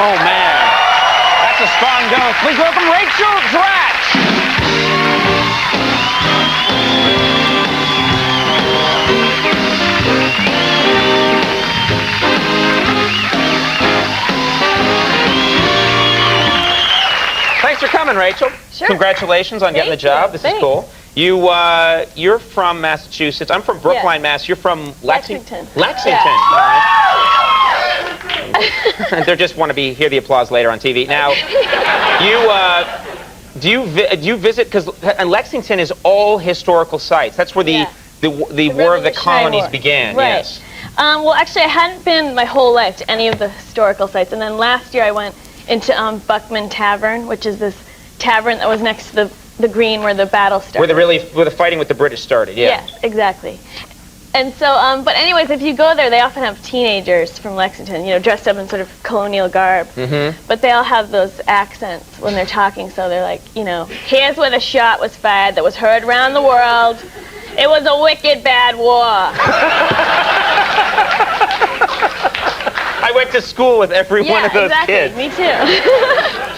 Oh, man. That's a strong dose. Please welcome Rachel Dratch. Thanks for coming, Rachel. Sure. Congratulations on getting the job. This is cool. You're from Massachusetts. I'm from Brookline, Mass. You're from Lexington. Lexington. Yeah. All right. They just want to hear the applause later on TV. Now, do you visit? Because Lexington is all historical sites. That's where the War of the Colonies began. Right. Yes. Well, actually, I hadn't been my whole life to any of the historical sites, and then last year I went into Buckman Tavern, which is this tavern that was next to the green where the battle started. Where the fighting with the British started. Yeah. Yes, exactly. And so, but anyways, if you go there, they often have teenagers from Lexington, you know, dressed up in sort of colonial garb. Mm-hmm. But they all have those accents when they're talking, so they're like, you know, here's where the shot was fired that was heard around the world. It was a wicked bad war. I went to school with every one of those kids. Me too.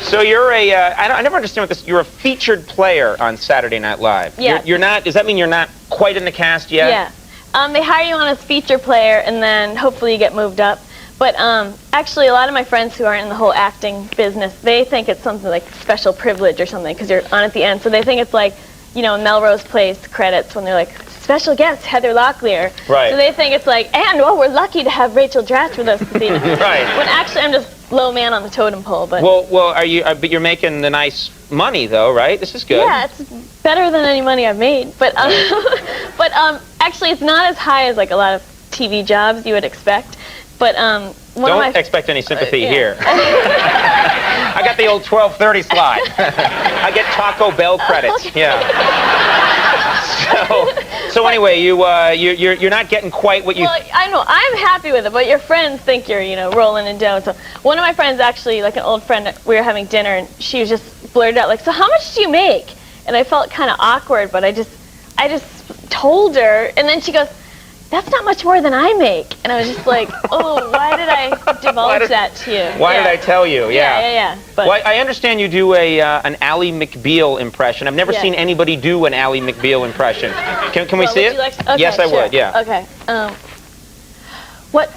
So you're I never understand what this, you're a featured player on Saturday Night Live. Yeah. You're not, does that mean you're not quite in the cast yet? Yeah. They hire you on as feature player, and then hopefully you get moved up. But actually, a lot of my friends who aren't in the whole acting business, they think it's something like special privilege or something, because you're on at the end. So they think it's like, you know, Melrose Place credits when they're like, special guest, Heather Locklear. Right. So they think it's like, and, oh, we're lucky to have Rachel Dratch with us this evening. Right. When actually I'm just low man on the totem pole. But well, but you're making the nice money, though, right? This is good. yeah, it's better than any money I've made. But, actually, it's not as high as, like, a lot of TV jobs you would expect. But, Don't expect any sympathy here. I got the old 12:30 slide. I get Taco Bell credits. Okay. Yeah. So anyway, you're not getting quite what you. Well, I know I'm happy with it, but your friends think you're, you know, rolling in dough. So one of my friends, actually, like an old friend, we were having dinner, and she was just blurted out like, "So how much do you make?" And I felt kind of awkward, but I just told her, and then she goes, "That's not much more than I make." And I was just like, oh, why did I divulge that to you? Why did I tell you? Yeah. But well, I understand you do an Ally McBeal impression. I've never seen anybody do an Ally McBeal impression. Can we see it? Okay, yes, I would, yeah. Okay. What?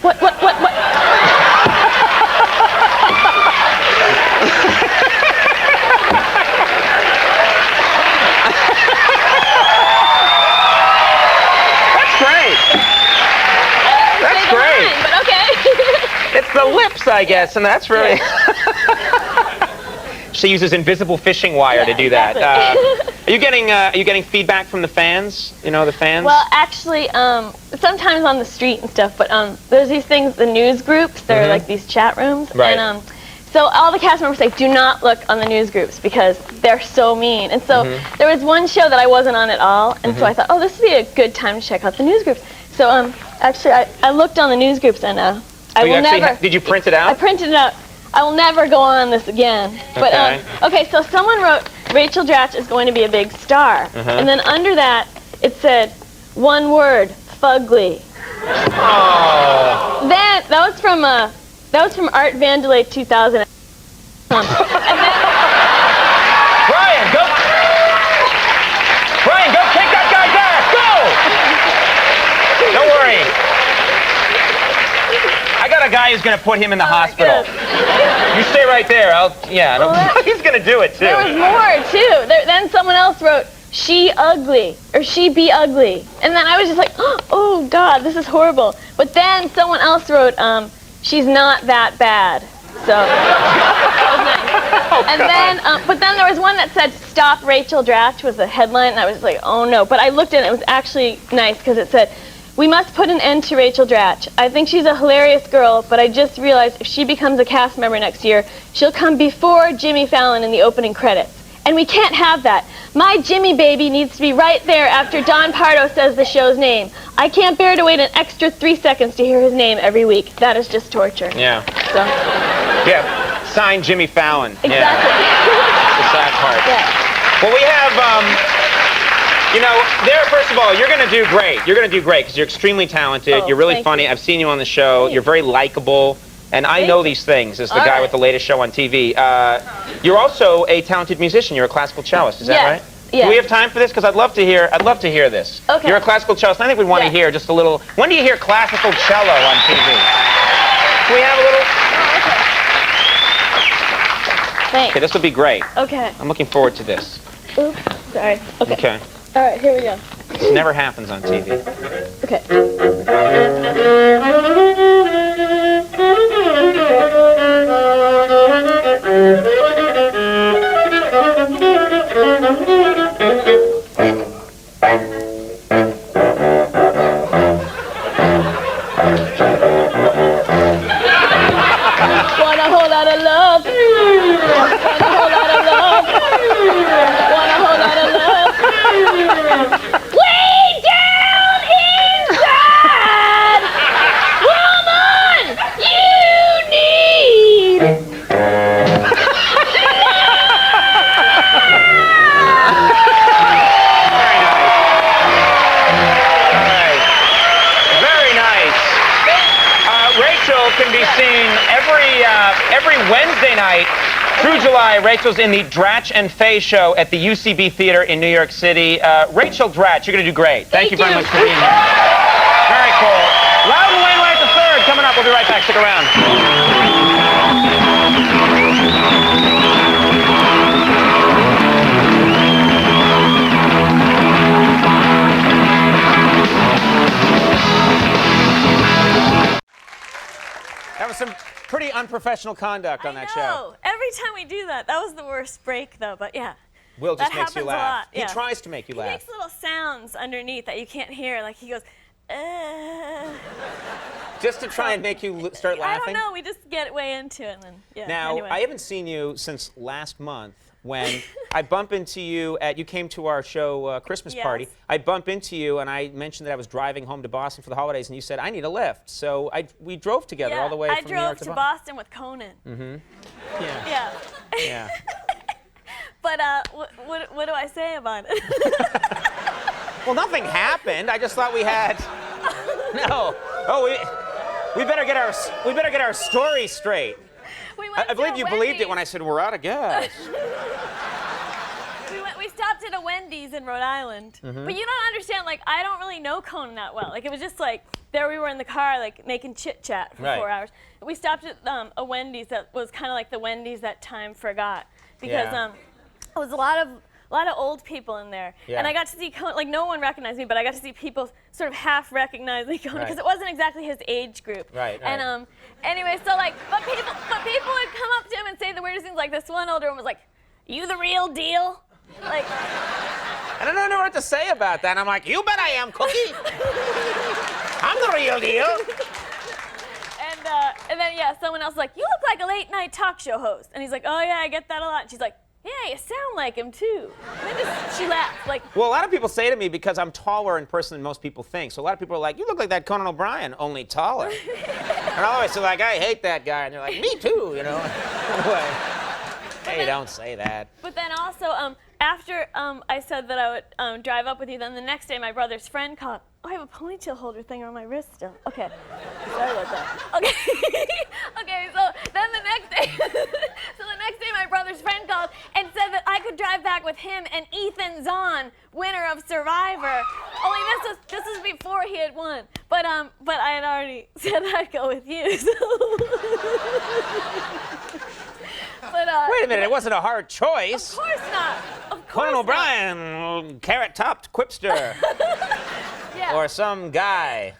That's great. But okay. It's the lips, I guess, and that's really. She uses invisible fishing wire to do that. Exactly. Are you getting feedback from the fans? You know, the fans. Well, actually, sometimes on the street and stuff. But there's these things, the news groups. They're like these chat rooms. Right. And so all the cast members say, do not look on the news groups because they're so mean. And so there was one show that I wasn't on at all, and so I thought, oh, this would be a good time to check out the news groups. So actually, I looked on the news groups, and I will never. Did you print it out? I printed it out. I will never go on this again. But okay, so someone wrote, Rachel Dratch is going to be a big star, and then under that it said, one word, fugly. Oh. Then that was from Art Vandelay 2000. And then, Brian, go kick that guy's ass! Go! Don't worry. I got a guy who's going to put him in the hospital. You stay right there. He's going to do it, too. There was more, too. Then someone else wrote, she ugly, or she be ugly. And then I was just like, oh, God, this is horrible. But then someone else wrote, she's not that bad. So that was nice. And then, but then there was one that said, stop Rachel Dratch was the headline, and I was like, oh, no. But I looked at it. It was actually nice, because it said, we must put an end to Rachel Dratch. I think she's a hilarious girl, but I just realized if she becomes a cast member next year, she'll come before Jimmy Fallon in the opening credits. And we can't have that. My Jimmy baby needs to be right there after Don Pardo says the show's name. I can't bear to wait an extra 3 seconds to hear his name every week. That is just torture. Yeah. So. Yeah. Sign Jimmy Fallon. Exactly. Yeah. That's the sad part. Yeah. Well, we have, you know, first of all, you're going to do great. You're going to do great because you're extremely talented. You're really funny. I've seen you on the show. You're very likable. And I know these things as the All guy right. with the latest show on TV. You're also a talented musician. You're a classical cellist. Is that right? Yeah. Do we have time for this? Because I'd love to hear this. Okay. You're a classical cellist. I think we'd want to hear just a little. When do you hear classical cello on TV? Can we have a little? Thanks. Okay, this will be great. Okay. I'm looking forward to this. Oops. Sorry. Okay. Okay. All right. Here we go. This never happens on TV. Okay. Want a whole lot of love. Want a whole lot of love. Want a whole lot of love. Way down inside, woman, you need. Very nice. Rachel can be seen every Wednesday night through July. Rachel's in the Dratch and Faye show at the UCB Theater in New York City. Rachel Dratch, you're going to do great. Thank you very much for being here. Very cool. Loudon Wainwright III coming up. We'll be right back. Stick around. That was some pretty unprofessional conduct on that show. Every time we do that, that was the worst break, though. But yeah, Will just that makes you happens laugh. a lot. Yeah. He tries to make you He laugh. makes little sounds underneath that you can't hear. Like he goes, Just to try and make you start I laughing? don't know. We just get way into it, and then yeah. Now, anyway. I haven't seen you since last month when I bump into you you came to our show Christmas party. Yes. I bump into you and I mentioned that I was driving home to Boston for the holidays and you said, I need a lift. So we drove together yeah, all the way I from New York drove to to Boston with Conan. Yeah. Yeah. Yeah. But what do I say about it? Well, nothing happened. I just thought we had. No. Oh, we better get our story straight. We went I to believe you a believed it Wendy's. when I said we're out of gas. We stopped at a Wendy's in Rhode Island. But you don't understand, like, I don't really know Conan that well. Like, it was just like, there we were in the car, like, making chit-chat for Right. 4 hours. We stopped at a Wendy's that was kind of like the Wendy's that time forgot. Because Yeah. it was a lot of old people in there. Yeah. And I got to see Conan, like, no one recognized me, but I got to see people sort of half recognize me, Conan, Right. because it wasn't exactly his age group. Right, And anyway, so, like, but people would come up to him and say the weirdest things. Like, this one older one was like, "You the real deal?" Like, And I don't know what to say about that. And I'm like, you bet I am, Cookie. I'm the real deal. and then yeah, someone else was like, "You look like a late night talk show host," and he's like, "Oh yeah, I get that a lot." And she's like, "Yeah, you sound like him too." And then she laughed like, Well, a lot of people say to me because I'm taller in person than most people think. So a lot of people are like, you look like that Conan O'Brien, only taller. And I always say like, I hate that guy. And they're like, me too, you know. Anyway, hey, don't say that. But then also, after I said that I would drive up with you, then the next day my brother's friend called. Oh, I have a ponytail holder thing on my wrist still. Okay, sorry about that. Okay, okay. So then the next day, my brother's friend called and said that I could drive back with him and Ethan Zahn, winner of Survivor. Only this was before he had won. But I had already said I'd go with you. So. Wait a minute, it wasn't a hard choice. Of course not. Of course Conan not. O'Brien, carrot-topped quipster. Yeah. Or some guy.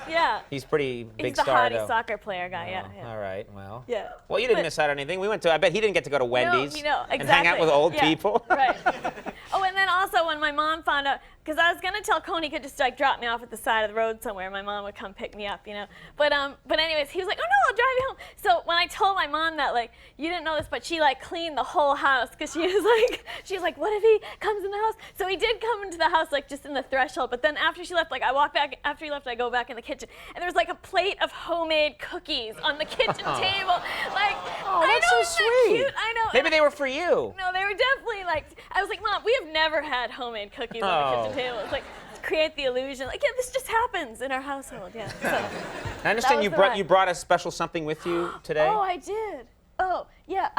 Yeah. He's pretty big He's the star, hottie though. soccer player guy, yeah. All right, well. Yeah. Well, you didn't But- miss out on anything. We went to, I bet he didn't get to go to Wendy's No, and hang out exactly. with old Yeah, people. Right. Oh, and then also when my mom found out, because I was gonna tell Coney he could just like drop me off at the side of the road somewhere. My mom would come pick me up, you know. But anyways, he was like, "Oh no, I'll drive you home." So when I told my mom that, like, you didn't know this, but she like cleaned the whole house because she was like, "What if he comes in the house?" So he did come into the house like just in the threshold. But then after she left, like I walked back. After he left, I go back in the kitchen, and there was like a plate of homemade cookies on the kitchen table. Like, Oh, I that's know, so isn't that sweet. cute? I know. Maybe they were for you. No, they were definitely like, I was like, "Mom, we have never had homemade cookies on the Oh. kitchen table." It's like, create the illusion. Like, yeah, this just happens in our household, yeah. So. I understand you was the ride. brought a special something with you today. Oh, I did. Oh, yeah,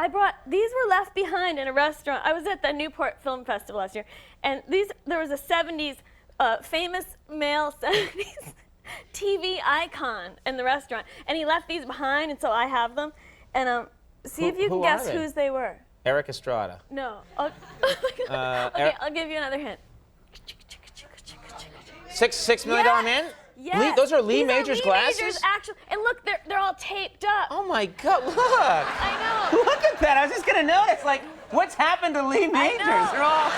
these were left behind in a restaurant. I was at the Newport Film Festival last year, and there was a 70s, famous male 70s TV icon in the restaurant, and he left these behind, and so I have them. And see if you can guess whose they were. Eric Estrada. No. Okay, I'll give you another hint. $6 million man? Yes. Those are Lee These Majors glasses? Majors, actually, and look, they're all taped up. Oh my God, look. I know. Look at that, I was just gonna notice, like, what's happened to Lee Majors? know. They're all...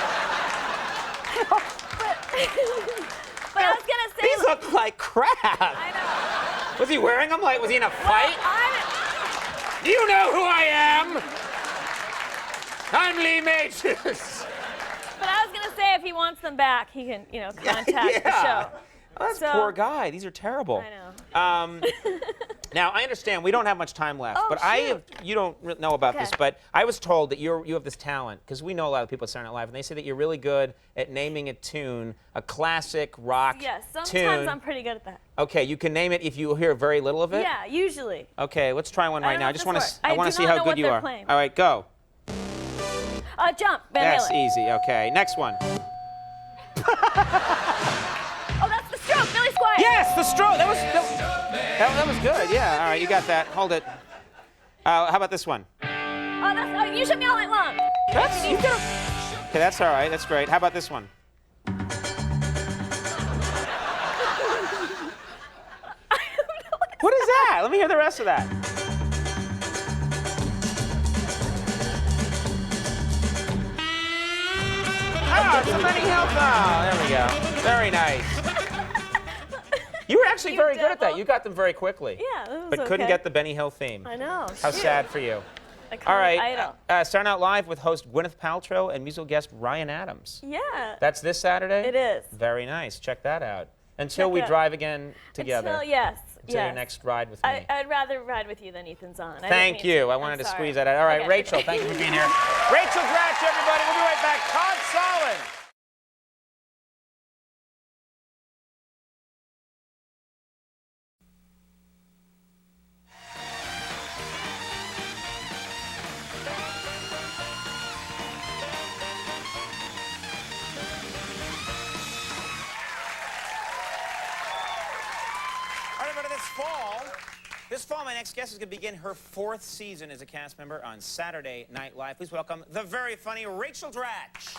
But I was gonna say. These look like crap. I know. Was he wearing them? Like, was he in a fight? Well, Do you know who I am? I'm Lee Majors. but I was gonna say if he wants them back, he can, contact the show. Oh, that's So- poor guy. These are terrible. I know. Now I understand we don't have much time left, Oh, but shoot. you don't know about this, Okay. but I was told that you have this talent because we know a lot of people at Saturday Night Live, and they say that you're really good at naming a tune, a classic rock Yes, sometimes tune. I'm pretty good at that. Okay, you can name it if you hear very little of it. Yeah, usually. Okay, let's try one I right don't now. know I if just this want works. to. I I want do to see not how know good what you they're are. playing. All right, go. Jump, Van That's Halen. easy. Okay, next one. Oh, that's the Stroke, Billy Squire. Yes, the stroke. That was good. Yeah. All right, you got that. Hold it. How about this one? Oh, You Shook Me All Night Long. Okay, that's all right. That's great. How about this one? What is that? Let me hear the rest of that. Oh, it's a Benny Hill. Oh, there we go. Very nice. You were actually very good at that. devil. You got them very quickly. Yeah, that was But couldn't okay. get the Benny Hill theme. I know. How shoot. sad for you. Iconic All right, Idol. starting out live with host Gwyneth Paltrow and musical guest Ryan Adams. Yeah. That's this Saturday? It is. Very nice. Check that out. Until Check we it out. drive again together. Until, yes. Until your next ride with me. I'd rather ride with you than Ethan's on. Thank you. I wanted to squeeze that out. All right, Okay. Rachel, thank you for being here. Rachel Dratch, everybody. We'll be right back. Todd Solon. All right, everybody, this fall, my next guest is going to begin her 4th season as a cast member on Saturday Night Live. Please welcome the very funny Rachel Dratch.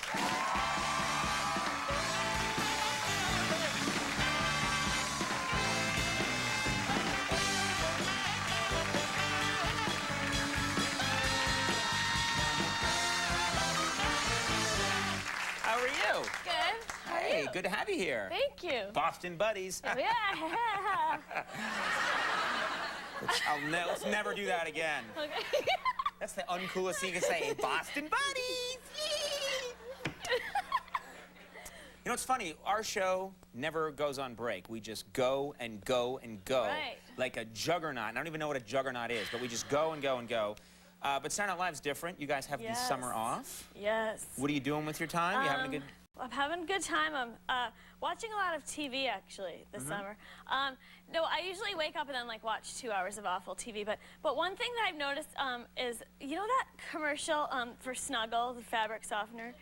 How are you? Good. Hey, good to have you here. Thank you. Boston buddies. Yeah. Let's never do that again. Okay. That's the uncoolest thing you can say. Boston buddies. You know, it's funny. Our show never goes on break. We just go and go and go. Right. Like a juggernaut. I don't even know what a juggernaut is, but we just go and go and go. But Saturday Night Live's different. You guys have the Yes. summer off. Yes. What are you doing with your time? You having a good... I'm having a good time. I'm watching a lot of TV actually this summer. No, I usually wake up and then like watch 2 hours of awful TV. But one thing that I've noticed is that commercial for Snuggle, the fabric softener.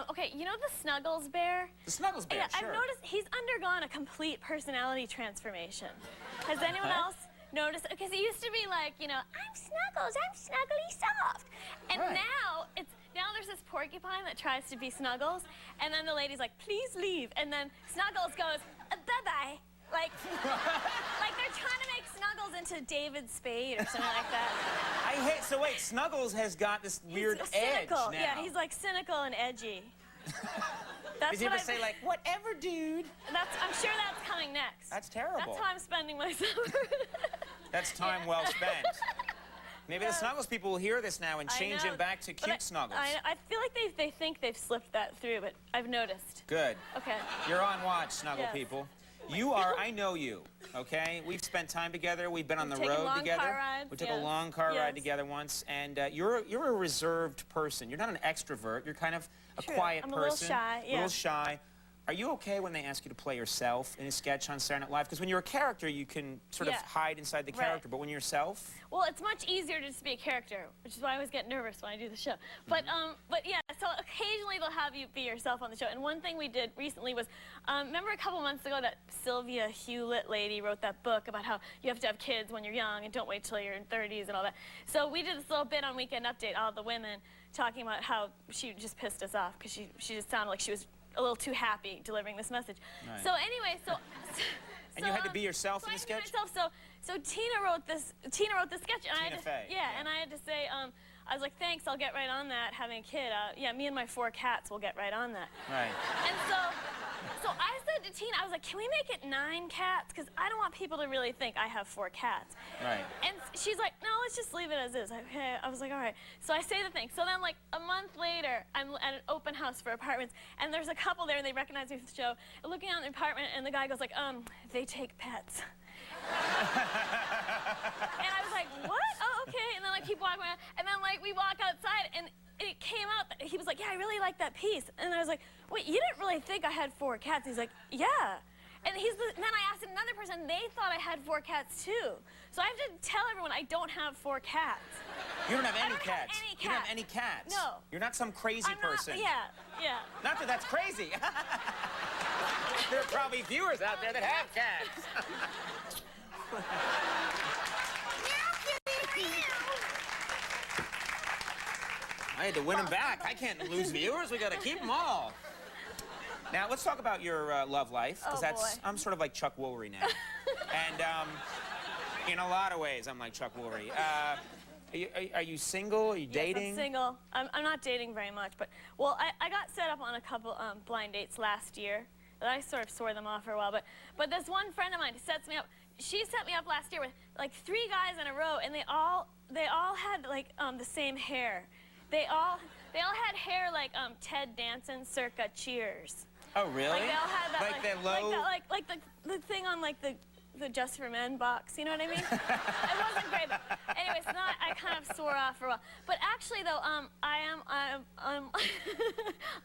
Okay, you know the Snuggles bear? The Snuggles Bear, Yeah, sure. I've noticed he's undergone a complete personality transformation. Has anyone else noticed? Because it used to be like, I'm Snuggles, I'm Snuggly Soft. And Right. now there's this porcupine that tries to be Snuggles, and then the lady's like, please leave. And then Snuggles goes, bye-bye. Like they're trying to make Snuggles into David Spade or something like that. So wait, Snuggles has got this weird He's edge cynical. now. Yeah, he's like cynical and edgy. That's Does he what ever say like, whatever, dude? I'm sure that's coming next. That's terrible. That's how I'm spending my summer. That's time well spent. Maybe the Snuggles people will hear this now and I change know, him back to but cute Snuggles. I feel like they think they've slipped that through, but I've noticed. Good. Okay. You're on watch, Snuggle Yes. people. You are, I know you, okay? We've spent time together. We've been on the We've taken road long together. car rides, We took a yes. long car Yes. ride together once, and you're a reserved person. You're not an extrovert. You're kind of a True. quiet I'm person. a little shy, A little yeah. shy. Are you okay when they ask you to play yourself in a sketch on Saturday Night Live? Because when you're a character, you can sort of hide inside the character, but when you're yourself? Well, it's much easier to just be a character, which is why I always get nervous when I do the show. But yeah, so occasionally they'll have you be yourself on the show. And one thing we did recently was, remember a couple months ago that Sylvia Hewlett lady wrote that book about how you have to have kids when you're young and don't wait till you're in 30s and all that. So we did this little bit on Weekend Update, all the women, talking about how she just pissed us off because she just sounded like she was a little too happy delivering this message. Right. So anyway, and you had to be yourself in the sketch? So Tina wrote this sketch, and Tina Fey. and I had to say, I was like, thanks, I'll get right on that. Having a kid, yeah, me and my 4 cats will get right on that. Right. And so I said to Tina, I was like, can we make it 9 cats? Because I don't want people to really think I have 4 cats. Right. And she's like, no, let's just leave it as is. Okay. I was like, all right. So I say the thing. So then, like, a month later, I'm at an open house for apartments, and there's a couple there, and they recognize me from the show. I'm looking out in the apartment, and the guy goes like, they take pets. And I was like, what? Oh, okay. And then, like, keep walking around. And then, like, we walk outside, and it came out that he was like, yeah, I really like that piece. And I was like, wait, you didn't really think I had 4 cats? He's like, yeah. And then I asked another person, they thought I had 4 cats too. So I have to tell everyone I don't have 4 cats. You don't have any cats. Have any cats. You don't have any cats? No. You're not some crazy person. Yeah. Not that that's crazy. There are probably viewers out there that have cats. I had to win them back. I can't lose viewers. We got to keep them all. Now, let's talk about your love life, because I'm sort of like Chuck Woolery now. And in a lot of ways, I'm like Chuck Woolery. Are you single? Are you dating? Yes, I'm single. I'm not dating very much, but, well, I got set up on a couple blind dates last year. I sort of swore them off for a while, but this one friend of mine sets me up. She set me up last year with like 3 guys in a row, and they all had like the same hair. They all had hair like Ted Danson circa Cheers. Oh, really? Like they all had that like the low... like the thing on like the Just for Men box, you know what I mean? It wasn't great, but anyway, so now I kind of swore off for a while. But actually, though, I'm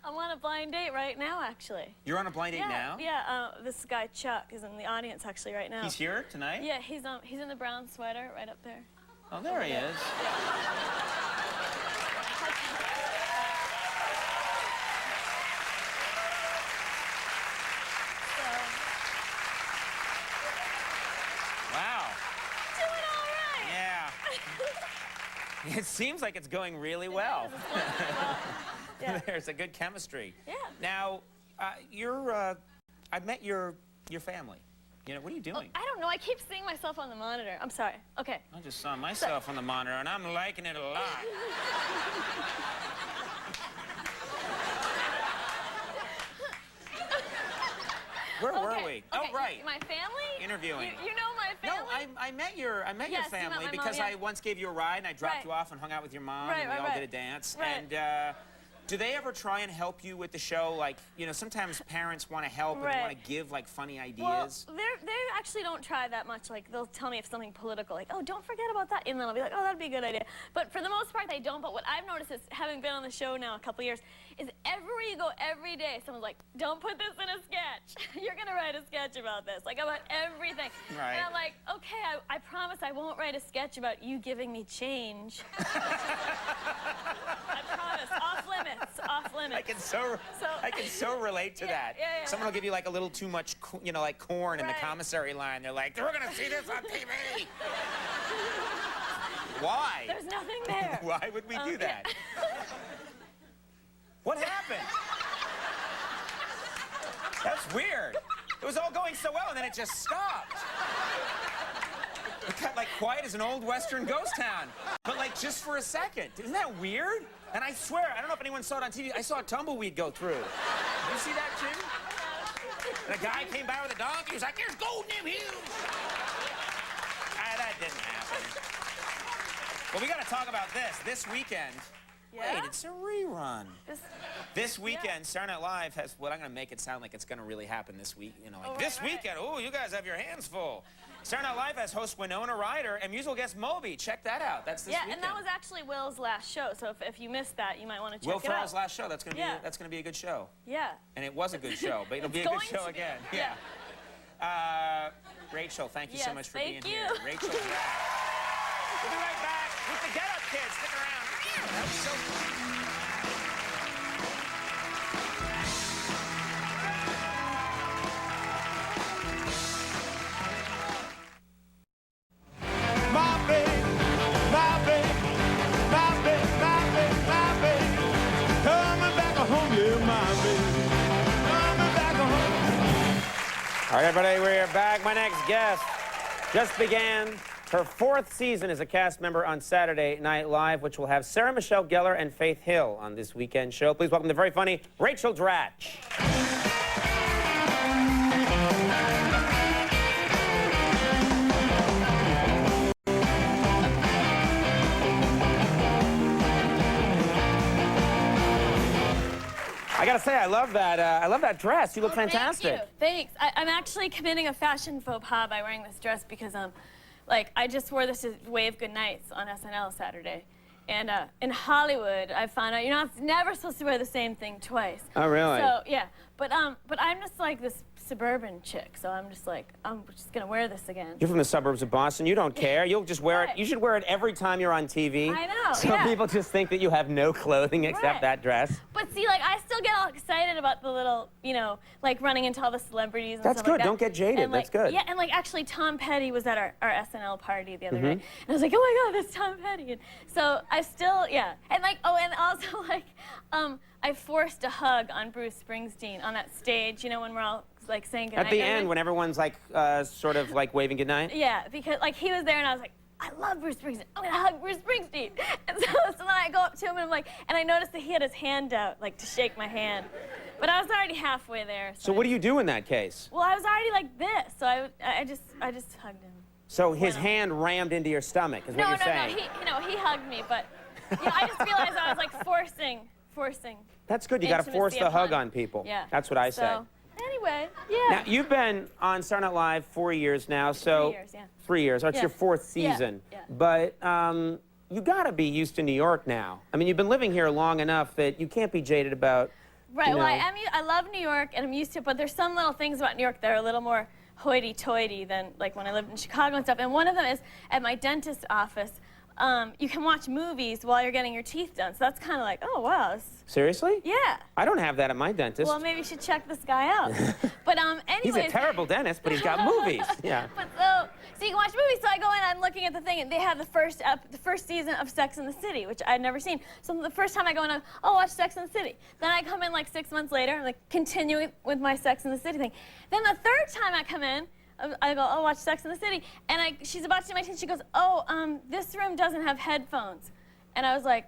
on a blind date right now, actually. You're on a blind date now? Yeah, this guy Chuck is in the audience actually right now. He's here tonight? Yeah, he's in the brown sweater right up there. Oh, there he is. Wow. Doing all right. Yeah. It seems like it's going really well. Yeah. There's a good chemistry. Yeah. Now, I met your family. You know, what are you doing? I don't know. I keep seeing myself on the monitor. I'm sorry. Okay. I just saw myself on the monitor, and I'm liking it a lot. Where were we? Okay. Oh, right. My family? Interviewing. You know my family? No, I met your family you met my because mom, yeah. I once gave you a ride and I dropped you off and hung out with your mom and we all did a dance. Right. And do they ever try and help you with the show? Like, you know, sometimes parents want to help and they want to give like funny ideas. Well, they actually don't try that much. Like, they'll tell me if something political, like, oh, don't forget about that. And then I'll be like, oh, that'd be a good idea. But for the most part, they don't. But what I've noticed is, having been on the show now a couple years, is everywhere you go every day, someone's like, don't put this in a sketch. You're going to write a sketch about this. Like, about everything. Right. And I'm like, okay, I promise I won't write a sketch about you giving me change. I promise. Off limits. Off limits. I can so relate to that. Yeah. Someone will give you like a little too much, you know, like corn in the commissary line. They're like, we're gonna see this on TV. Why? There's nothing there. Why would we do that? What happened? That's weird. It was all going so well, and then it just stopped. It got like quiet as an old Western ghost town, but like just for a second. Isn't that weird? And I swear, I don't know if anyone saw it on TV. I saw a tumbleweed go through. Did you see that too? And a guy came by with a donkey. He was like, "There's gold in them hills." That didn't happen. Well, we got to talk about this. This weekend, Yeah? Wait, it's a rerun. This- This weekend, Saturday Night Live has, well, I'm going to make it sound like it's going to really happen this week. You know, like, this weekend, oh, you guys have your hands full. Saturday Night Live has host Winona Ryder and musical guest Moby. Check that out. That's this weekend. and that was actually Will's last show, so if you missed that, you might want to check Will it out. Ferrell's last show. That's going to be a good show. Yeah. And it was a good show, but it'll be a good show again. Yeah. Rachel, thank you so much for being here. Rachel Dratch. We'll be right back with the Get Up Kids. Stick around. That was so fun. My baby, my baby, my baby, my baby, my baby, coming back home, yeah, my baby, coming back home. All right, everybody, we're back. My next guest just began her 4th season as a cast member on Saturday Night Live, which will have Sarah Michelle Gellar and Faith Hill on this weekend show. Please welcome the very funny Rachel Dratch. I gotta say, I love that dress. You look fantastic. Thank you. Thanks. I'm actually committing a fashion faux pas by wearing this dress because, like, I just wore this to Wave Good Nights on SNL Saturday. And in Hollywood, I found out you're never supposed to wear the same thing twice. Oh, really? So, yeah. But I'm just like this suburban chick, so I'm just like, I'm just gonna wear this again. You're from the suburbs of Boston. You don't care. You'll just wear it. You should wear it every time you're on TV. I know, So yeah. people just think that you have no clothing except that dress. But see, like, I still get all excited about the little, you know, like running into all the celebrities and That's stuff good. like that. Don't get jaded. And, like, That's good. Yeah, and like actually Tom Petty was at our SNL party the other day. And I was like, oh my God, that's Tom Petty. And so I still, yeah. And like, oh, and also like, I forced a hug on Bruce Springsteen on that stage, you know, when we're all like saying goodnight. At the end, when everyone's like, sort of like waving goodnight? Yeah, because like he was there and I was like, I love Bruce Springsteen. I'm gonna hug Bruce Springsteen. And so then I go up to him and I'm like, and I noticed that he had his hand out, like to shake my hand. But I was already halfway there. So what do you do in that case? Well, I was already like this, so I just hugged him. So his hand rammed into your stomach, is what you're saying? No, he hugged me, but you know, I just realized I was like forcing. That's good. You got to force intimacy the hug upon- on people. Yeah. That's what I say. So, anyway, yeah. Now, you've been on Saturday Night Live 4 years now, so... 3 years, yeah. 3 years. Oh, it's Yeah. your 4th Yeah, season. yeah. But you got to be used to New York now. I mean, you've been living here long enough that you can't be jaded about, Right, you well, know. I love New York, and I'm used to it, but there's some little things about New York that are a little more hoity-toity than like when I lived in Chicago and stuff. And one of them is at my dentist's office, you can watch movies while you're getting your teeth done. So that's kind of like, oh, wow. Seriously? Yeah. I don't have that at my dentist. Well, maybe you should check this guy out. But anyways. He's a terrible dentist, but he's got movies. Yeah. But so you can watch movies. So I go in, I'm looking at the thing, and they have the first season of Sex and the City, which I'd never seen. So the first time I go in, I'll watch Sex and the City. Then I come in like 6 months later, and like continuing with my Sex and the City thing. Then the third time I come in, I go, oh, watch Sex and the City. And she's about to do my teeth. She goes, oh, this room doesn't have headphones. And I was like,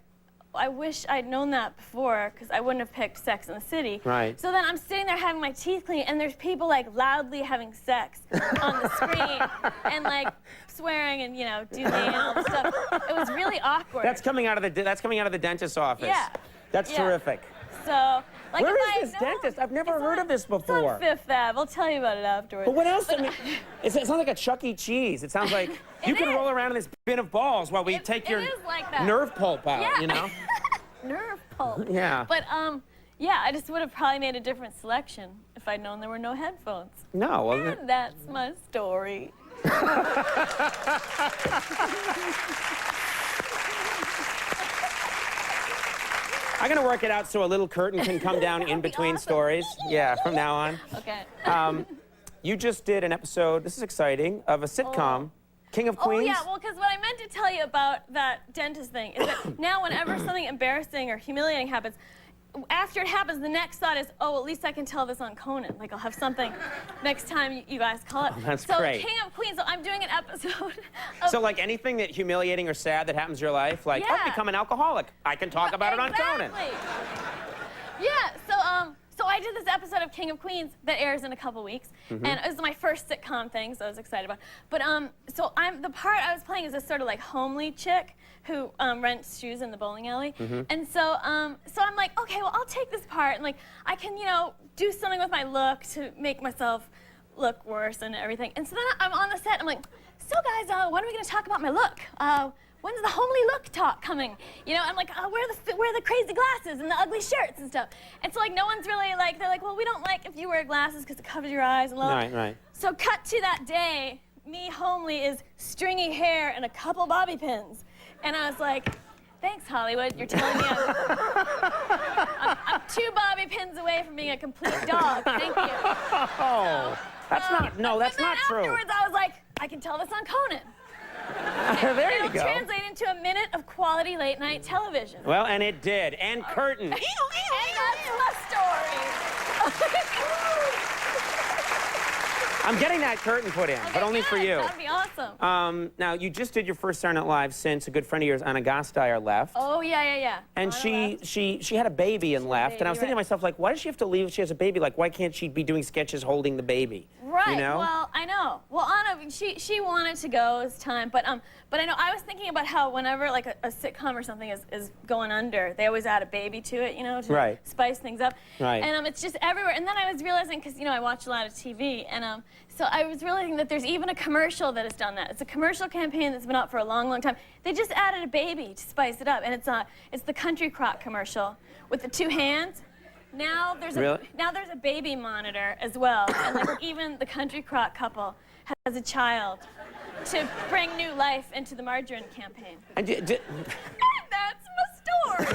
I wish I'd known that before, because I wouldn't have picked Sex and the City. Right. So then I'm sitting there having my teeth cleaned, and there's people like loudly having sex on the screen, and like swearing and, you know, doing and all this stuff. It was really awkward. That's coming out of the dentist's office. Yeah. That's Yeah. terrific. So, like, Where if is this dentist? I've never heard of this It's before. on Fifth Ave. I'll tell you about it afterwards. But what else? I mean, it sounds like a Chuck E. Cheese. It sounds like you It can is. roll around in this bin of balls while we It- take it your is like that. nerve pulp out, Yeah. you know? Nerve pulp. Yeah. But yeah, I just would have probably made a different selection if I'd known there were no headphones. No. Well, And that's my story. I'm going to work it out so a little curtain can come down in between awesome. stories. Yeah, from now on. Okay. You just did an episode, this is exciting, of a sitcom, King of Oh Queens. yeah, well, because what I meant to tell you about that dentist thing is that now whenever something embarrassing or humiliating happens, after it happens, the next thought is, oh, at least I can tell this on Conan. Like, I'll have something next time you guys call it. that's so great. King of Queens, so I'm doing an episode of... So like anything that humiliating or sad that happens in your life, like, I've Yeah. become an alcoholic. I can talk about it on Conan. Exactly. Yeah, so I I did this episode of King of Queens that airs in a couple weeks, and it was my first sitcom thing, so I was excited about it. But so the part I was playing is this sort of like homely chick who rents shoes in the bowling alley, and so I'm like, okay, well I'll take this part, and like I can do something with my look to make myself look worse and everything. And so then I'm on the set, I'm like, so guys, when are we gonna talk about my look? When's the homely look talk coming? I'm like, where are the crazy glasses and the ugly shirts and stuff? And so like no one's really like, they're like, well, we don't like if you wear glasses because it covers your eyes and blah. Right. So cut to that day, me homely is stringy hair and a couple bobby pins. And I was like, thanks Hollywood, you're telling me I'm 2 bobby pins away from being a complete dog. Thank you. Oh, that's not true. Afterwards I was like, I can tell this on Conan. There you It'll go. translate into a minute of quality late night television. Well, and it did. And curtain. And that's my story. I'm getting that curtain put in, but only for you. That'd be awesome. Now, you just did your first Saturday Night Live since a good friend of yours, Anna Gasteyer, left. Oh, yeah. And Anna she had a baby and left. And I was thinking to myself, like, why does she have to leave if she has a baby? Like, why can't she be doing sketches holding the baby? Right. You know? Well, I know. Well, Anna, she wanted to go as time, but I know I was thinking about how whenever like a sitcom or something is going under, they always add a baby to it, to spice things up. Right. And it's just everywhere. And then I was realizing, because I watch a lot of TV, and so I was realizing that there's even a commercial that has done that. It's a commercial campaign that's been out for a long, long time. They just added a baby to spice it up, and it's the Country Crock commercial with the 2 hands. Now there's a baby monitor as well, and like even the Country Crock couple has a child to bring new life into the margarine campaign. And That's my story.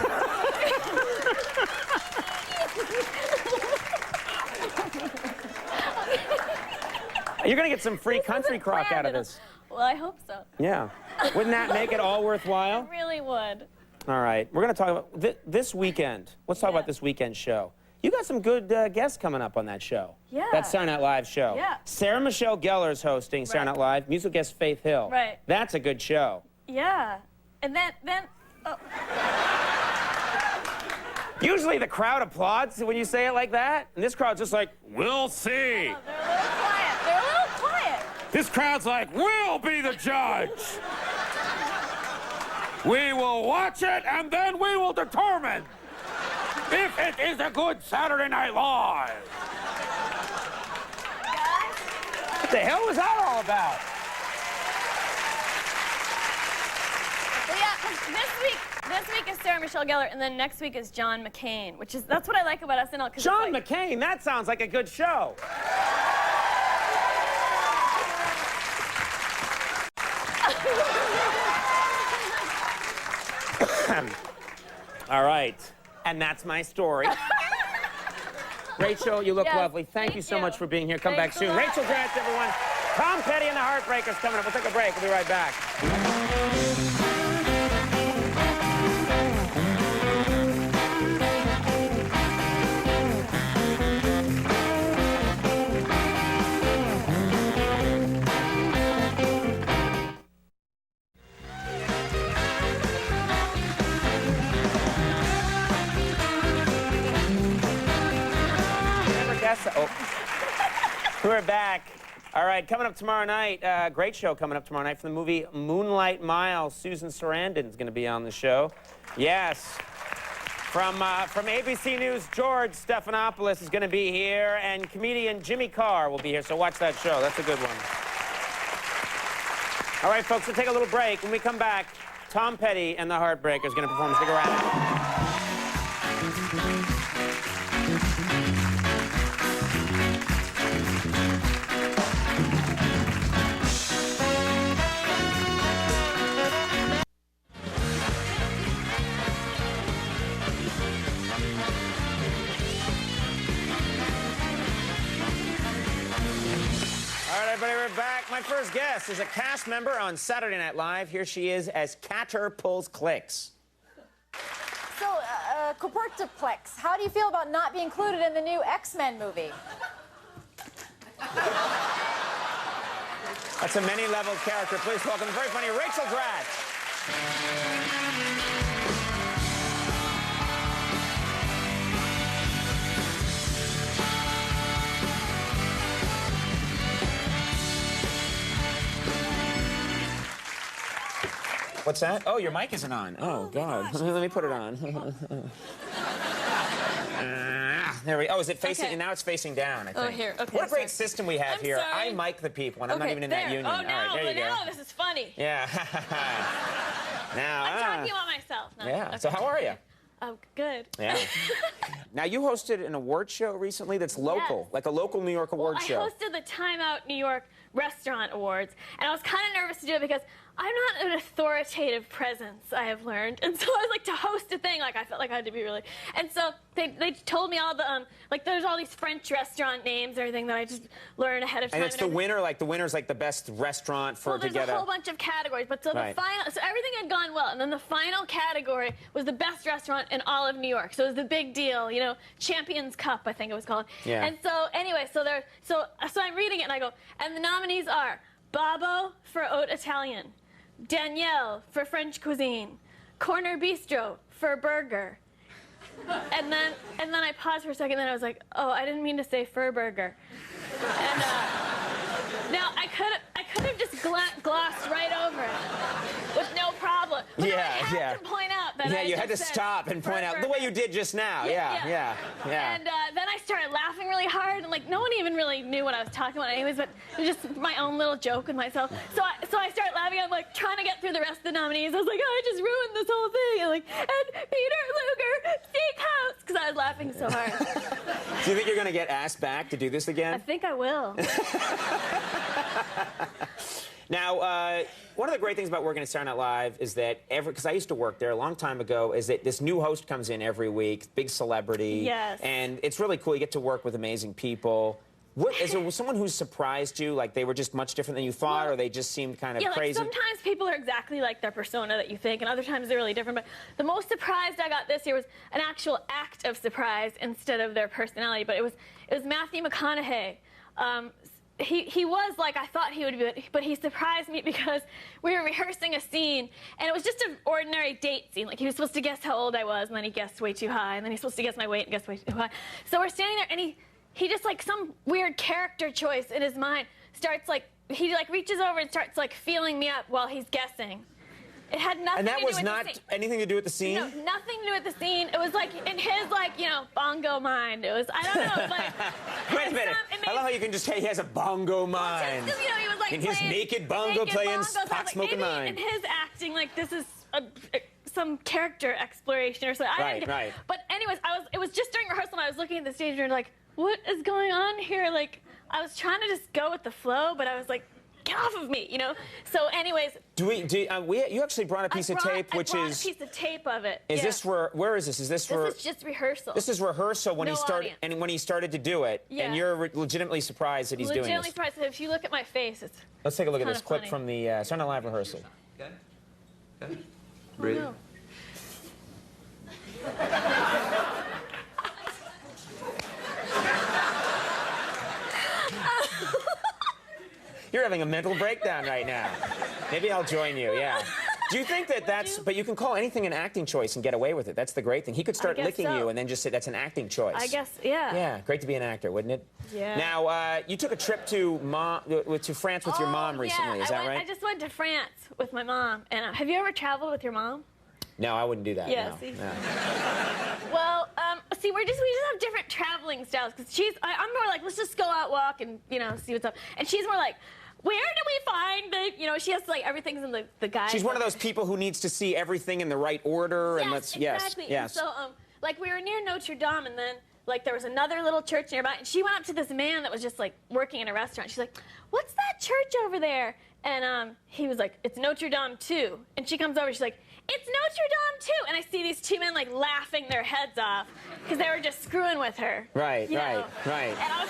you're going to get some free Country Crock out of this. Well, I hope so. Yeah. Wouldn't that make it all worthwhile? It really would. All right. We're going to talk about this weekend. Let's talk about this weekend show. You got some good guests coming up on that show. Yeah. That Saturday Night Live show. Yeah. Sarah Michelle Gellar's hosting Saturday Night Live. Musical guest Faith Hill. Right. That's a good show. Yeah. And then oh. Usually the crowd applauds when you say it like that. And this crowd's just like, we'll see. Oh, they're a little quiet. They're a little quiet. This crowd's like, we'll be the judge. We will watch it and then we will determine if it is a good Saturday Night Live. What the hell was that all about? Well, yeah, this week is Sarah Michelle Gellar, and then next week is John McCain, that's what I like about SNL. John McCain, that sounds like a good show. All right. And that's my story. Rachel, you look lovely. Thank you so much for being here. Come back soon. Rachel Dratch, everyone. Tom Petty and the Heartbreakers coming up. We'll take a break. We'll be right back. We're back. All right, coming up tomorrow night, great show coming up tomorrow night from the movie Moonlight Mile. Susan Sarandon's going to be on the show. Yes. From ABC News, George Stephanopoulos is going to be here, and comedian Jimmy Carr will be here, so watch that show. That's a good one. All right, folks, we'll take a little break. When we come back, Tom Petty and the Heartbreakers are going to perform. Stick around. We're back. My first guest is a cast member on Saturday Night Live. Here she is as Catter Pulls Clicks. So, Copertiplex, how do you feel about not being included in the new X-Men movie? That's a many-level character. Please welcome the very funny Rachel Dratch. What's that? Oh, your mic isn't on. Oh, God. Let me put it on. There we go. Oh, is it facing? Okay. Now it's facing down, I think. Oh, here. Okay. What a great system we have I'm here. sorry. I mic the people, and I'm not even in that there. union. Oh, All now, right, there you go. now this is funny. Yeah. Now. I'm talking about myself. No. Yeah. Okay. So how are you? Oh, good. Yeah. Now, you hosted an award show recently that's local, Yes. like a local New York award show. I hosted the Time Out New York Restaurant Awards, and I was kind of nervous to do it because I'm not an authoritative presence, I have learned. And so I was like, to host a thing, like I felt like I had to be really. And so they told me all the, like there's all these French restaurant names and everything that I just learned ahead of time. And it's the winner, like the winner's like the best restaurant for well, to there's get a whole bunch of categories, but so Right. the final, so everything had gone well, and then the final category was the best restaurant in all of New York. So it was the big deal, you know, Champions Cup, I think it was called. Yeah. And so anyway, so I'm reading it and I go, and the nominees are Babbo for Haute Italian, Danielle for French cuisine, Corner Bistro for burger. And then I paused for a second, and then I was like, oh, I didn't mean to say fur burger. And now I could have just glossed right over it with no problem. But Yeah, I had yeah. to point out that Yeah, I you just had to said stop and point fur out the way burger. you did just now. Yeah. And then I started laughing really hard, and like no one even really knew what I was talking about, anyways. But it was just my own little joke with myself. So I started laughing. I'm like trying to get through the rest of the nominees. I was like, oh, I just ruined this whole thing. And like, and Peter Luger Steakhouse, because I was laughing so hard. Do you think you're going to get asked back to do this I again? think I will. Now, one of the great things about working at Saturday Night Live is that because I used to work there a long time ago, is that this new host comes in every week, big celebrity. Yes. And it's really cool. You get to work with amazing people. Is there someone who surprised you, like they were just much different than you thought, or they just seemed kind of Yeah, crazy? like sometimes people are exactly like their persona that you think, and other times they're really different. But the most surprised I got this year was an actual act of surprise instead of their personality. But it was Matthew McConaughey. He was like I thought he would be, but he surprised me because we were rehearsing a scene, and it was just an ordinary date scene. Like he was supposed to guess how old I was, and then he guessed way too high, and then he's supposed to guess my weight and guess way too high. So we're standing there, and he just like some weird character choice in his mind starts like he like reaches over and starts like feeling me up while he's guessing. It had nothing And that to do was with not the scene. anything to do with the scene? No, nothing to do with the scene. It was like in his like, you know, bongo mind. It was I don't know, it was like Wait a minute. I love how you can just say he has a bongo mind. Just 'cause, you know, he was like In his playing naked bongo playing bongos. I was pot smoking maybe mind. in his acting, like this is some character exploration or something. I didn't get- Right. But anyways, it was just during rehearsal and I was looking at the stage and like, what is going on here? Like I was trying to just go with the flow, but I was like, get off of me, you know? So anyways, you actually brought a piece of tape, I which brought is. a piece of tape of it. Is yeah. this where is this? Is this for? This is just rehearsal. This is rehearsal when No he started, audience. and when he started to do it, Yeah. and you're legitimately surprised that he's doing Legitimately this. surprised. If you look at my face, it's Let's take a look at kinda this clip funny. from the Saturday Night Live rehearsal. Okay. Okay. Breathe. no. You're having a mental breakdown right now. Maybe I'll join you. Yeah. Do you think that that's? But you can call anything an acting choice and get away with it. That's the great thing. He could start guess licking so. you and then just say that's an acting choice. I guess, yeah. Yeah, great to be an actor, wouldn't it? Yeah. Now, you took a trip to France with your mom recently. Yeah, Is that right? I just went to France with my mom. And have you ever traveled with your mom? No, I wouldn't do that. Yeah, no. see? No. Well, see, we just have different traveling styles. Because I'm more like, let's just go out, walk, and see what's up. And she's more like, where do we find the? She has like everything's in the guide. She's one of those people who needs to see everything in the right order. Yes, and let's exactly. Yes. And so, like we were near Notre Dame, and then like there was another little church nearby, and she went up to this man that was just like working in a restaurant. She's like, "What's that church over there?" And he was like, "It's Notre Dame too." And she comes over, she's like, "It's Notre Dame too." And I see these two men like laughing their heads off because they were just screwing with her. Right. you know? Right. And I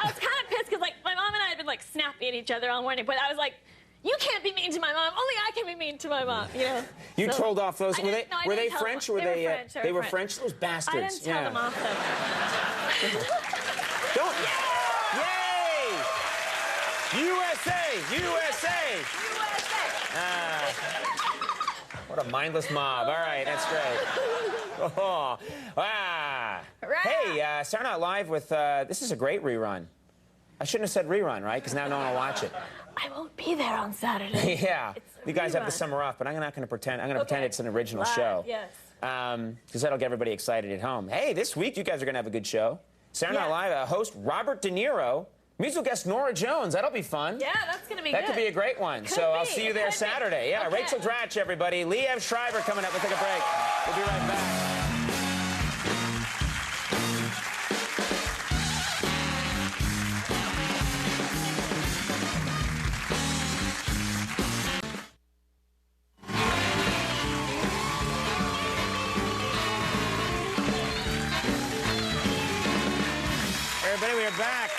was kind of pissed because like my mom and I had been like snappy at each other all morning, but I was like, you can't be mean to my mom. Only I can be mean to my mom. You So- told off those. I Were didn't- they no, I were didn't they tell French? them. Or They were French. They were French. Those bastards. I didn't tell them off though. Don't. Yay! USA! What a mindless mob. All right, that's great. Oh, ah. Hurrah! Hey, Saturday Night Live with, this is a great rerun. I shouldn't have said rerun, right? Because now no one will watch it. I won't be there on Saturday. Yeah. It's You guys have the rerun. summer off, but I'm not going to pretend. I'm going to pretend it's an original Live, show. Yes. Because that'll get everybody excited at home. Hey, this week you guys are going to have a good show. Saturday Night Live, host Robert De Niro, musical guest Norah Jones. That'll be fun. Yeah, that's going to be That good. could be a great one. Could So I'll be. see you It there could be. Saturday. Yeah, Okay. Rachel Dratch, everybody. Liev Schreiber coming up. We'll take a break. We'll be right back. Everybody, we are back.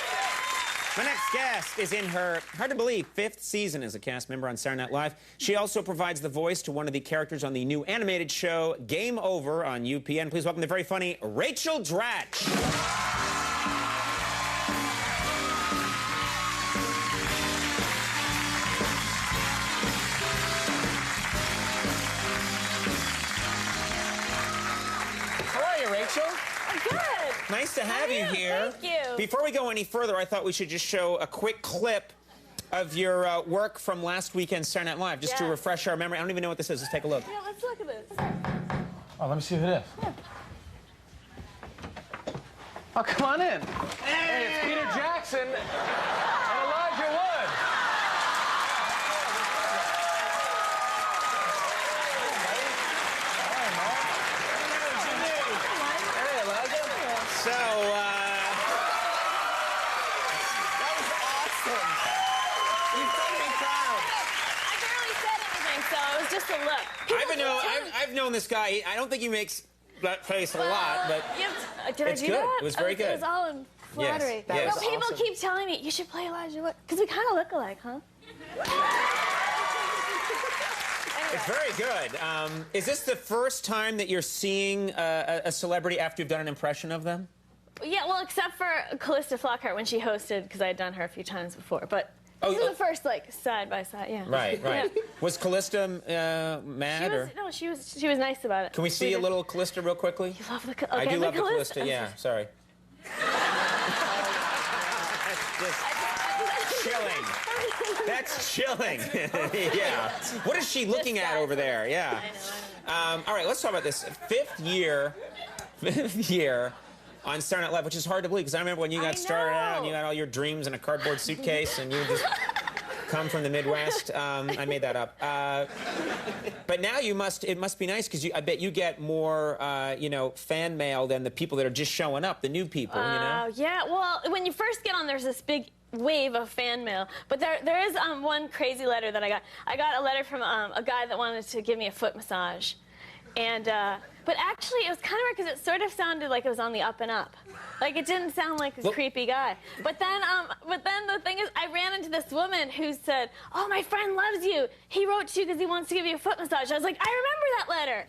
My next guest is in her, hard to believe, 5th season as a cast member on Saturday Night Live. She also provides the voice to one of the characters on the new animated show, Game Over, on UPN. Please welcome the very funny Rachel Dratch. How are you, Rachel? Good. Nice to have you here. Thank you. Before we go any further, I thought we should just show a quick clip of your work from last weekend's Saturday Night Live, just to Yes. refresh our memory. I don't even know what this is. Let's take a look. Yeah, let's look at this. Oh, let me see who it is. Oh, come on in. Hey, it's Peter Jackson and Elijah Wood. Hey, Elijah. So, that was awesome. You've done me proud. I barely said anything, so it was just a look. I've known this guy. I don't think he makes that face a lot, but Did I It's do good. that? It was very It good. was all in flattery. Yes, yes. No, people keep telling me, you should play Elijah Wood. Because we kind of look alike, huh? it's very good. Is this the first time that you're seeing a celebrity after you've done an impression of them? Yeah, well, except for Callista Flockhart when she hosted, because I had done her a few times before. But Oh, this is oh. the first, like, side by side, yeah. Right, right. Yeah. Was Callista mad? Or? No, she was nice about it. Can we see a little Callista real quickly? You love the okay, I do love the Callista. Callista, yeah, sorry. That's chilling. That's chilling. Yeah. What is she looking at over there? Yeah. I know. All right, let's talk about this. Fifth year on Saturday Night Live, which is hard to believe because I remember when you got started out and you had all your dreams in a cardboard suitcase and you just come from the Midwest. I made that up. But now it must be nice because I bet you get more, fan mail than the people that are just showing up, the new people, you know? Yeah, well, when you first get on, there's this big wave of fan mail. But there is one crazy letter that I got. I got a letter from a guy that wanted to give me a foot massage. And, but actually, it was kind of weird because it sort of sounded like it was on the up and up. Like, it didn't sound like this creepy guy. But then the thing is, I ran into this woman who said, "Oh, my friend loves you. He wrote to you because he wants to give you a foot massage." I was like, "I remember that letter."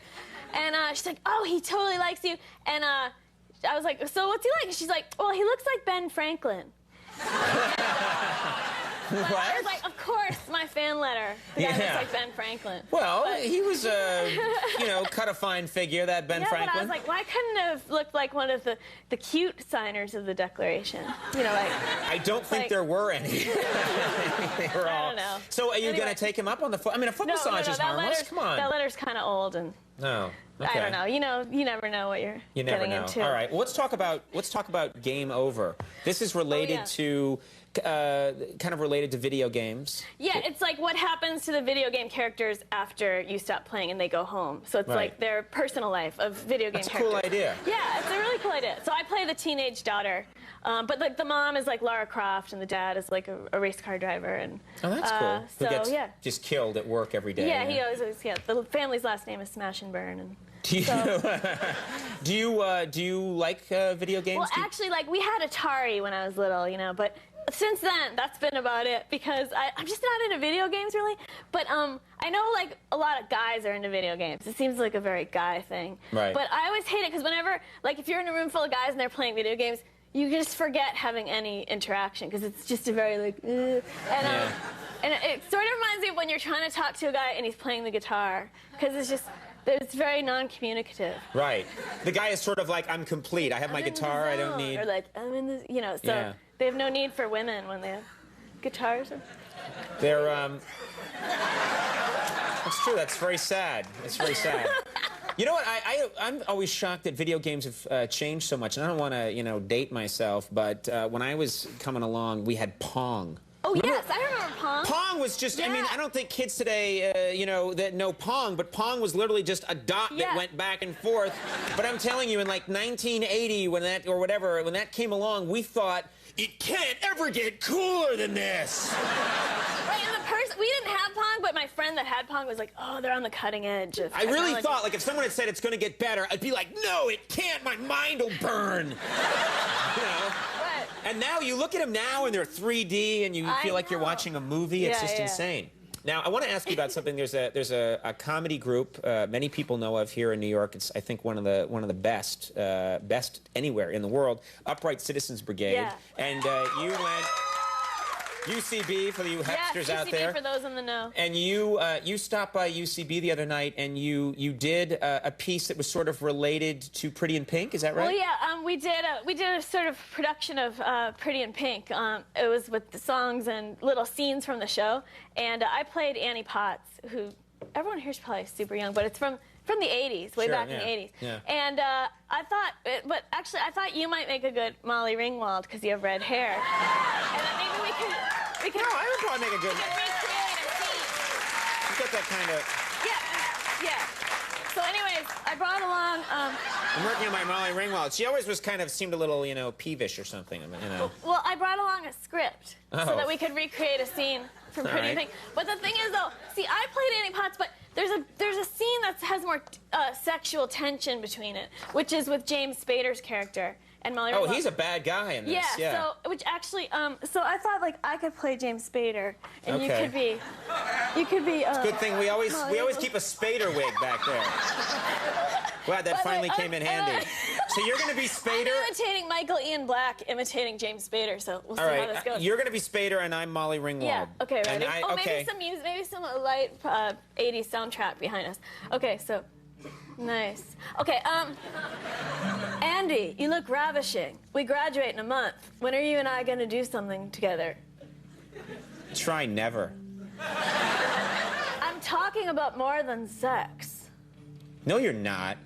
And she's like, "Oh, he totally likes you." And I was like, "So what's he like?" And she's like, "Well, he looks like Ben Franklin." But I was like, of course, my fan letter. The guy looks like Ben Franklin. Well, he was, cut a fine figure, that Ben Franklin. But I was like, well, I couldn't have looked like one of the cute signers of the Declaration. You know, like. I don't think there were any. They were all. I don't know. So are you going to take him up on the foot? I mean, a foot massage is harmless. Come on. That letter's kind of old and. No. Okay. I don't know. You never know what you're You never getting know. into. All right. Well, let's talk about Game Over. This is related to kind of related to video games. Yeah, it's like what happens to the video game characters after you stop playing and they go home. So it's like their personal life of video game characters. That's a cool idea. Yeah, it's a really cool idea. So I play the teenage daughter, but like the mom is like Lara Croft and the dad is like a race car driver. And oh, that's cool. So Who gets just killed at work every day. Yeah, he always the family's last name is Smash and Burn. And do you like video games? Well, actually, like we had Atari when I was little, but since then, that's been about it because I'm just not into video games really. But I know like a lot of guys are into video games. It seems like a very guy thing. Right. But I always hate it because whenever, like, if you're in a room full of guys and they're playing video games, you just forget having any interaction because it's just a very like, and it sort of reminds me of when you're trying to talk to a guy and he's playing the guitar because it's very non-communicative. Right. The guy is sort of like, I'm complete. I have my guitar. I don't need. Or like, I'm in this, so. Yeah. They have no need for women when they have guitars. They're, That's true. That's very sad. That's very sad. You know what? I'm always shocked that video games have changed so much. And I don't want to, date myself, but when I was coming along, we had Pong. Oh, yes, I remember Pong. Pong was just, I mean, Yeah. I don't think kids today, that know Pong, but Pong was literally just a dot that Yeah. went back and forth. But I'm telling you, in like 1980, when that came along, we thought, it can't ever get cooler than this. Right, and we didn't have Pong, but my friend that had Pong was like, oh, they're on the cutting edge of I really technology. thought, like, if someone had said it's going to get better, I'd be like, no, it can't. My mind will burn. Right. And now you look at them now, and they're 3D, and you I feel like you're know. watching a movie. It's Yeah, just yeah. insane. Now, I want to ask you about something. There's a comedy group many people know of here in New York. It's, I think, one of the best anywhere in the world. Upright Citizens Brigade. Yeah. And you went UCB for you hipsters out there. for those in the know. And you stopped by UCB the other night, and you did a piece that was sort of related to Pretty in Pink. Is that right? Well, yeah, we did a sort of production of Pretty in Pink. It was with the songs and little scenes from the show, and I played Annie Potts, who everyone here's probably super young, but it's from the 80s, way Sure, back yeah, in the 80s. yeah. And I thought, but actually, I thought you might make a good Molly Ringwald because you have red hair, and then maybe we could. No, I would probably make a good. We could recreate a scene. You got that kind of. Yeah. So, anyways, I brought along. I'm working on my Molly Ringwald. She always was kind of seemed a little, peevish or something. Well, I brought along a script Oh. so that we could recreate a scene from All Pretty in right. Pink. But the thing is, though, see, I played Annie Potts, but there's a scene that has more sexual tension between it, which is with James Spader's character and Molly Oh, Ringwald. he's a bad guy in this. Yeah, Yeah. so which actually, so I thought like I could play James Spader, and Okay. you could be. Good thing we always Molly keep a Spader wig back there. Glad that But finally came in handy. So you're going to be I'm Spader. imitating Michael Ian Black, imitating James Spader. So we'll see All how this right, goes. you're going to be Spader, and I'm Molly Ringwald. Yeah. Okay. And Ready? Maybe some music, maybe some light 80s soundtrack behind us. Okay. So, nice. Okay. Andy, you look ravishing. We graduate in a month. When are you and I going to do something together? Try never. I'm talking about more than sex. No, you're not.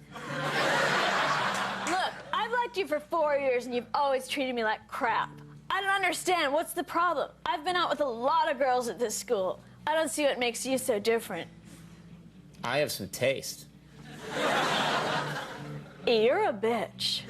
Look, I've liked you for 4 years, and you've always treated me like crap. I don't understand. What's the problem? I've been out with a lot of girls at this school. I don't see what makes you so different. I have some taste. You're a bitch.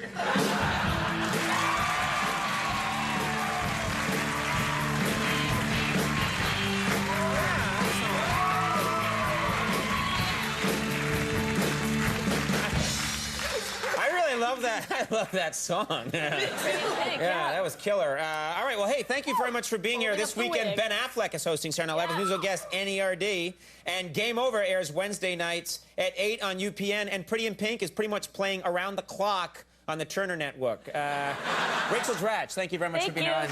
I really love that. I love that song. Yeah, that was killer. All right, well, hey, thank you very much for being here. Holding This up the weekend, wig. Ben Affleck is hosting Saturday Night Live with musical guest NERD. And Game Over airs Wednesday nights at 8 on UPN. And Pretty in Pink is pretty much playing around the clock on the Turner Network. Rachel Dratch, thank you very much for Thank being you. here.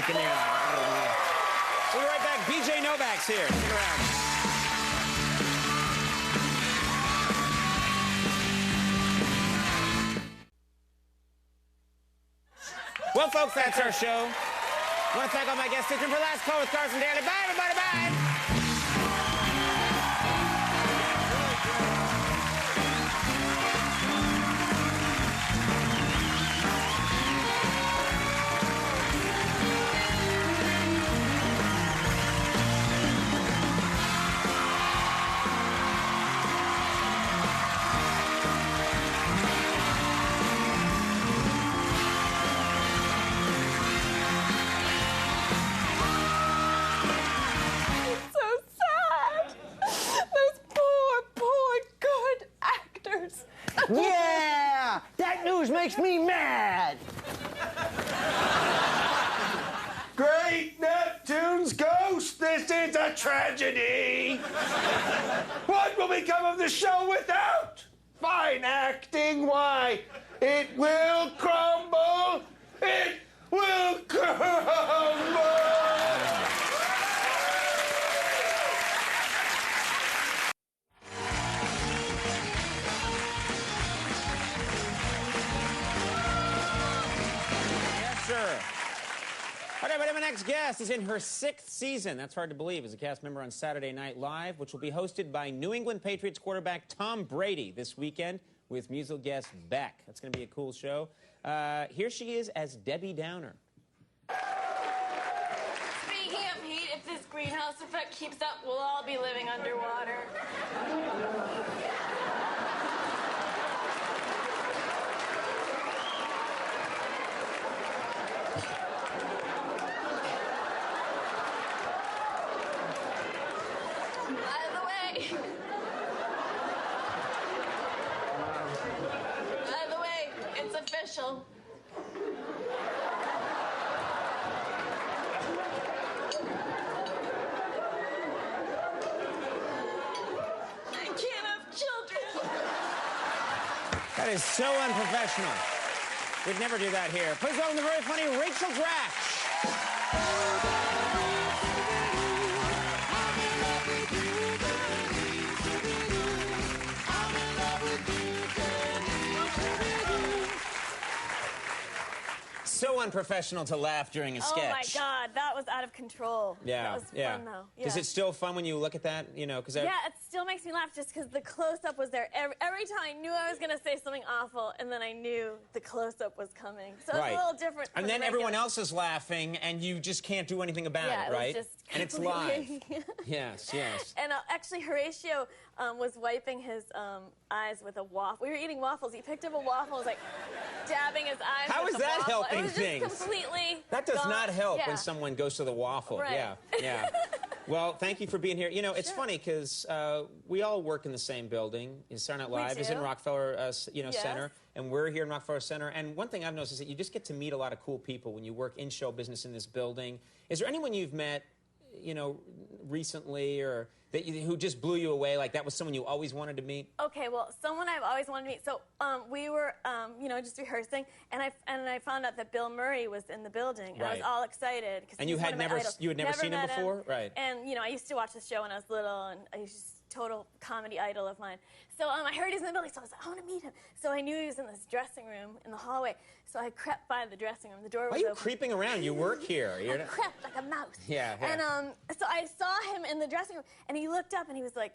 We'll be right back. BJ Novak's here. Stick around. Well, folks, that's our show. I want to thank all my guests. Stay tuned for Last Call with Carson Daly. Bye, everybody. Bye. So sad. Those poor, good actors. Yeah! That news makes me mad! Great Neptune's ghost, this is a tragedy. What will become of the show without fine acting? Why, it will crumble. It will crumble. Yes, sir. All right, but my next guest is in her 6th season. That's hard to believe, as a cast member on Saturday Night Live, which will be hosted by New England Patriots quarterback Tom Brady this weekend with musical guest Beck. That's going to be a cool show. Here she is as Debbie Downer. Speaking of heat, if this greenhouse effect keeps up, we'll all be living underwater. By the way, it's official. I can't have children. That is so unprofessional. We'd never do that here. Please welcome the very funny Rachel Dratch. So unprofessional to laugh during a sketch. Oh my God, that was out of control. Yeah, that was fun though. Yeah. Is it still fun when you look at that? You know, because yeah, it still makes me laugh just because the close-up was there. Every time I knew I was going to say something awful, and then I knew the close-up was coming. So it's a little different. And then everyone else is laughing, and you just can't do anything about it, right? Just and it's live. Yes, yes. And actually, Horatio was wiping his eyes with a waffle. We were eating waffles. He picked up a waffle and was like dabbing his eyes How with is the that waffle. helping It was things? just completely That does gone. not help Yeah. when someone goes to the waffle. Right. Yeah, yeah. Well, thank you for being here. You know, it's funny because we all work in the same building. Saturday Night Live is in Rockefeller, Center, and we're here in Rockefeller Center. And one thing I've noticed is that you just get to meet a lot of cool people when you work in show business in this building. Is there anyone you've met, you know, recently or who just blew you away? Like that was someone you always wanted to meet? Okay, well, someone I've always wanted to meet. So we were, just rehearsing, and I found out that Bill Murray was in the building, and I was all excited. And you had never seen him before? Right. And, I used to watch the show when I was little, and I was just total comedy idol of mine. So I heard he was in the building, so I was like, I want to meet him. So I knew he was in this dressing room in the hallway. So I crept by the dressing room. The door was Why are you open. creeping around? You work here. I crept like a mouse. Yeah. And so I saw him in the dressing room, and he looked up, and he was like,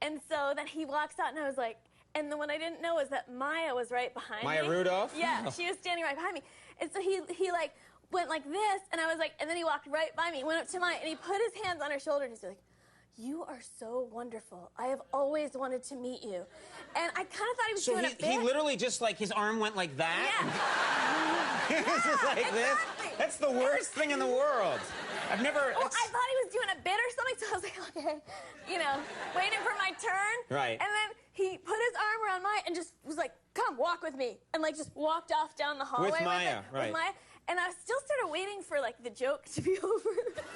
and so then he walks out, and I was like, and then what I didn't know was that Maya was right behind me. Maya Rudolph? Yeah, she was standing right behind me. And so he like went like this, and I was like, and then he walked right by me, went up to Maya, and he put his hands on her shoulder, and he's like, "You are so wonderful. I have always wanted to meet you." And I kind of thought he was doing a bit. He literally just like his arm went like that? Yeah. It was just like exactly. this? That's the worst thing in the world. I've never... Well, I thought he was doing a bit or something, so I was like, okay, waiting for my turn. Right. And then he put his arm around Maya and just was like, "Come, walk with me," and like just walked off down the hallway With Maya, right. With Maya. And I was still sort of waiting for like the joke to be over.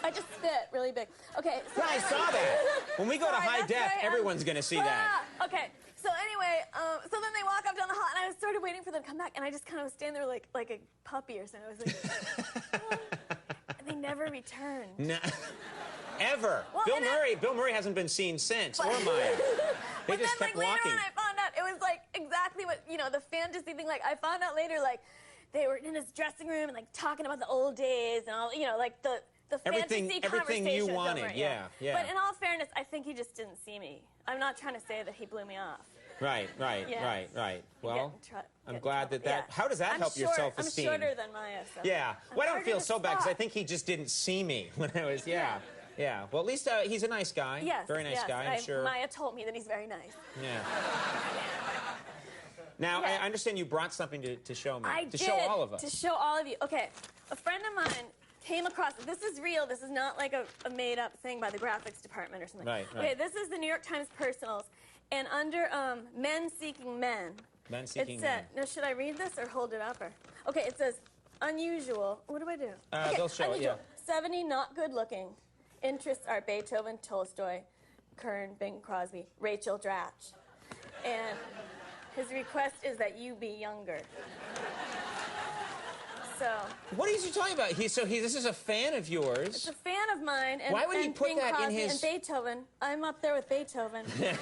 I just spit really big. Okay. So I saw that. When we go to Sorry, high that's def, very everyone's going to see that. Okay. So anyway, so then they walk up down the hall, and I was sort of waiting for them to come back, and I just kind of was standing there like a puppy or something. I was like, and they never returned. No. Ever. Well, Bill Murray hasn't been seen since, or Maya. They But just then, kept later walking. on, I found out it was like exactly what the fantasy thing. Like I found out later, like they were in his dressing room and like talking about the old days and all, like the fantasy everything you conversation. wanted. Yeah. But in all fairness, I think he just didn't see me. I'm not trying to say that he blew me off. Right. Yes. Well, I'm glad that. Yeah. How does that help your self-esteem? I'm shorter than Maya. So Yeah. Well, I don't feel so bad because I think he just didn't see me when I was. Yeah. Well, at least he's a nice guy. Yes. Very nice guy. I'm sure. Maya told me that he's very nice. Yeah. Now, I understand you brought something to show me. I to did. show all of us. To show all of you. Okay. A friend of mine came across. This is real. This is not like a made-up thing by the graphics department or something. Right. Okay. This is the New York Times Personals, and under Men Seeking Men. Men Seeking it Men. said, now, should I read this or hold it up? Okay. It says unusual. What do I do? They'll show it. Unusual. Yeah. 70 not good looking. Interests are Beethoven, Tolstoy, Kern, Bing Crosby, Rachel Dratch. And his request is that you be younger. So. What are you talking about? This is a fan of yours. It's a fan of mine. And, why would he put Bing that Crosby in his... And Beethoven. I'm up there with Beethoven. And,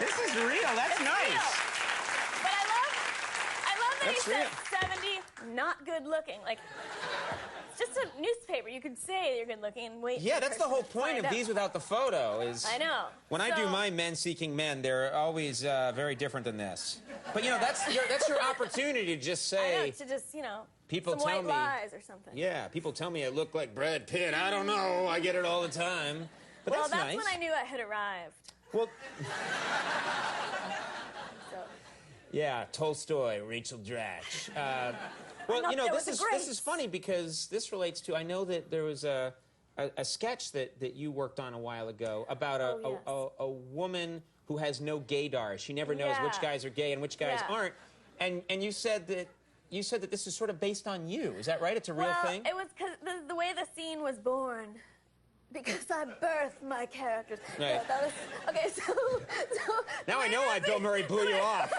this is real. That's nice. Real. But I love that he said 70 not good looking. Like, it's just a newspaper. You could say you're good looking and wait. Yeah, for the that's the person whole to point find of out. These Without the Photo is... I know. When I do my Men Seeking Men, they're always very different than this. But, you know, that's your opportunity to just say... I know, to just, you know, people some tell white me, lies or something. Yeah, people tell me I look like Brad Pitt. I don't know. I get it all the time. But Well, that's nice. when I knew I had arrived. Well, So. yeah, Tolstoy, Rachel Dratch. Well, thought you know, there this was is a this is funny because this relates to. I know that there was a sketch that you worked on a while ago about a woman who has no gaydar. She never knows which guys are gay and which guys aren't. And you said that this is sort of based on you. Is that right? It's a real thing? It was because the way the scene was born. Because I birthed my characters. Right. Yeah, that was, okay, so Now I know why Bill Murray blew you off.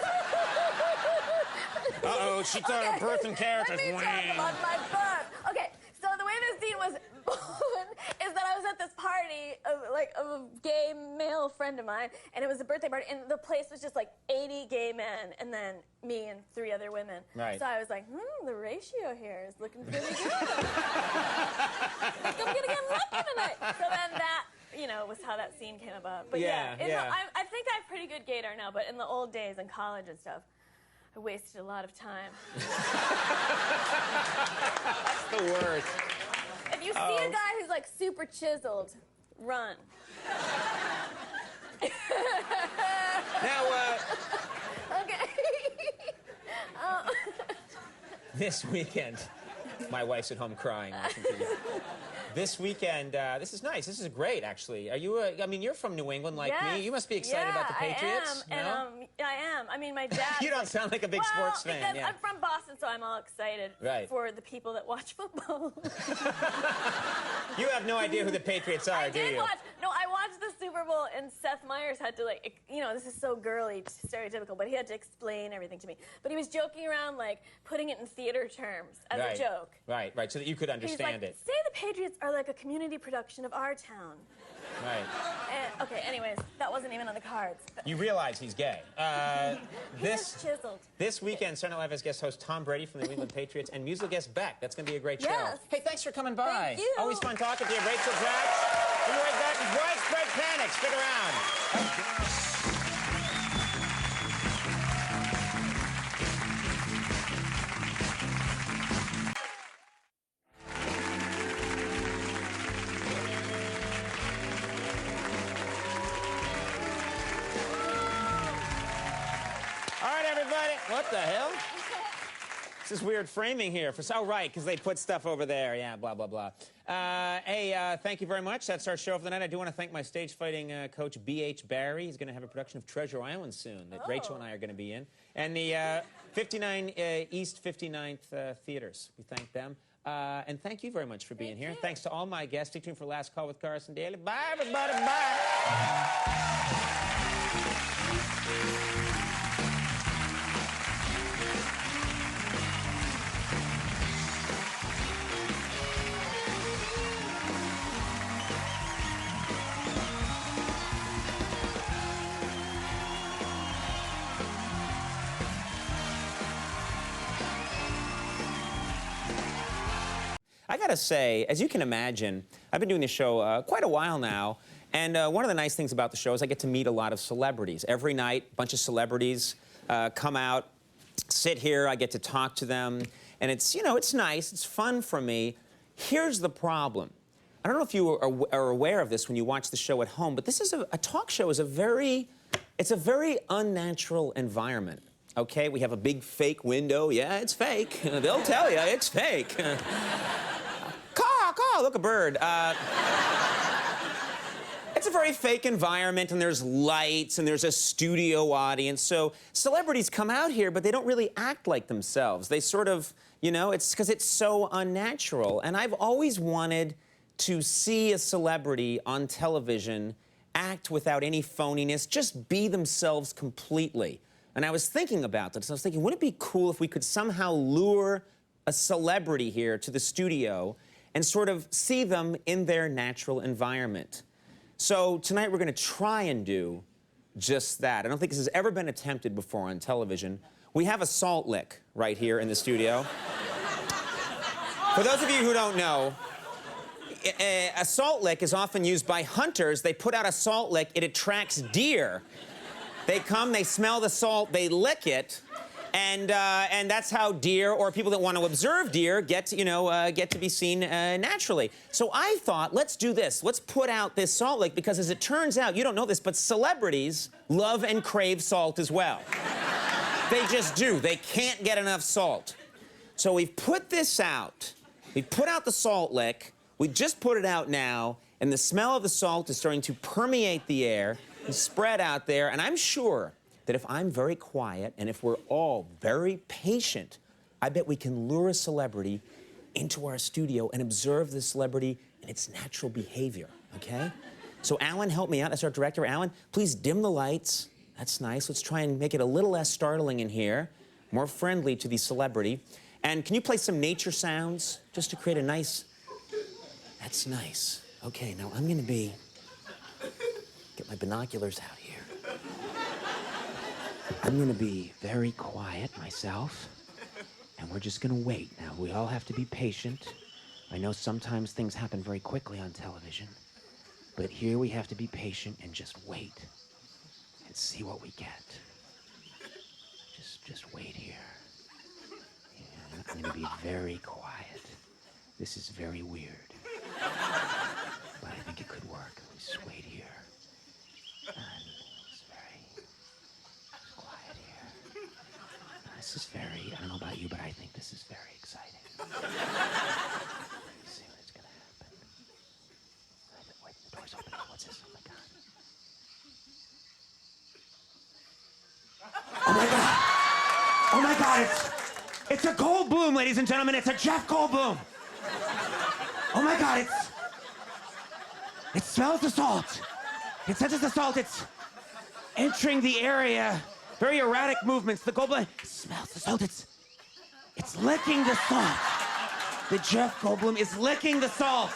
Uh-oh, she thought her birth and characters. Let me talk about my birth. Okay, so the way the scene was born is that I was at this party of a gay male friend of mine, and it was a birthday party, and the place was just like 80 gay men, and then me and 3 other women. Right. So I was like, the ratio here is looking pretty good. I'm gonna get lucky tonight. So then that, you know, was how that scene came about. But Yeah. I think I have pretty good gaydar now, but in the old days in college and stuff, I wasted a lot of time. That's the worst. If you see a guy who's like super chiseled, run. Now, Okay. this weekend, my wife's at home crying. Watching TV. This weekend, this is nice. This is great, actually. Are you? I mean, you're from New England, like me. You must be excited about the Patriots. I am. No? And I am. I mean, my dad. You don't sound like a big sports fan. Because Yeah. I'm from Boston, so I'm all excited for the people that watch football. You have no idea who the Patriots are, do you? I watched the Super Bowl, and Seth Meyers had to, like, you know, this is so girly, stereotypical, but he had to explain everything to me. But he was joking around, like, putting it in theater terms as a joke. Right, so that you could understand it. Say the Patriots are like a community production of our town. Right. And, okay, anyways, that wasn't even on the cards. You realize he's gay. He's chiseled. This weekend, Saturday Night Live has guest host Tom Brady from the New England Patriots and musical guest Beck. That's going to be a great show. Yes. Hey, thanks for coming by. Thank you. Always fun talking to you. Rachel Dratch. We'll be right back with Widespread Panic. Stick around. All right, everybody. What the hell? This is weird framing here. Oh, right, because they put stuff over there. Yeah, blah, blah, blah. Hey, thank you very much. That's our show for the night. I do want to thank my stage fighting coach, B.H. Barry. He's going to have a production of Treasure Island soon that Rachel and I are going to be in. And the 59 East 59th Theaters. We thank them. And thank you very much for being here. Thanks to all my guests. Stay tuned for Last Call with Carson Daly. Bye, everybody. Bye. I gotta say, as you can imagine, I've been doing this show quite a while now, and one of the nice things about the show is I get to meet a lot of celebrities. Every night, a bunch of celebrities come out, sit here, I get to talk to them, and it's, you know, it's nice, it's fun for me. Here's the problem. I don't know if you are aware of this when you watch the show at home, but this is a talk show is a very unnatural environment. Okay, we have a big fake window. Yeah, it's fake. They'll tell you it's fake. Caw, look, a bird. It's a very fake environment, and there's lights, and there's a studio audience. So celebrities come out here, but they don't really act like themselves. They sort of, you know, it's because it's so unnatural. And I've always wanted to see a celebrity on television act without any phoniness, just be themselves completely. And I was thinking about this. I was thinking, wouldn't it be cool if we could somehow lure a celebrity here to the studio and sort of see them in their natural environment? So tonight we're going to try and do just that. I don't think this has ever been attempted before on television. We have a salt lick right here in the studio. For those of you who don't know, a salt lick is often used by hunters. They put out a salt lick, it attracts deer. They come, they smell the salt, they lick it, and that's how deer or people that want to observe deer get to be seen naturally. So I thought, let's do this. Let's put out this salt lick because, as it turns out, you don't know this, but celebrities love and crave salt as well. They just do. They can't get enough salt. So we've put this out. We've put out the salt lick. We just put it out now, and the smell of the salt is starting to permeate the air and spread out there. And I'm sure that if I'm very quiet and if we're all very patient, I bet we can lure a celebrity into our studio and observe the celebrity in its natural behavior, okay? So Alan, help me out. That's our director. Alan, please dim the lights. That's nice. Let's try and make it a little less startling in here, more friendly to the celebrity. And can you play some nature sounds just to create a nice... That's nice. Okay, now I'm gonna get my binoculars out here. I'm gonna be very quiet myself, and we're just gonna wait. Now, we all have to be patient. I know sometimes things happen very quickly on television, but here we have to be patient and just wait and see what we get. Just wait here. Yeah, I'm gonna be very quiet. This is very weird. But I think it could work. Just wait here. And it's quiet here. This is very, I don't know about you, but I think this is very exciting. Let's see what's gonna happen. Wait, the door's opening. What's this? Oh my God. Oh my God! Oh my God, it's a Goldblum, ladies and gentlemen. It's a Jeff Goldblum. Oh my God, it smells the salt. It senses the salt. It's entering the area. Very erratic movements. The Goldblum smells the salt. It's licking the salt. The Jeff Goldblum is licking the salt.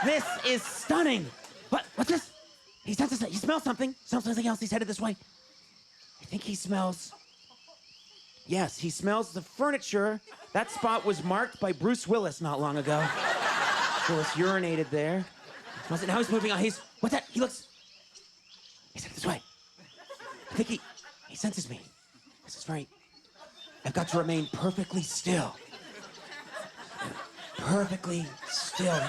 This is stunning. What's this? He senses it. He smells something. Smells something else. He's headed this way. I think he smells... Yes, he smells the furniture. That spot was marked by Bruce Willis not long ago. Willis urinated there. Smells it. Now he's moving on. What's that? He's headed this way. I think he senses me. This is very... I've got to remain perfectly still. Perfectly still.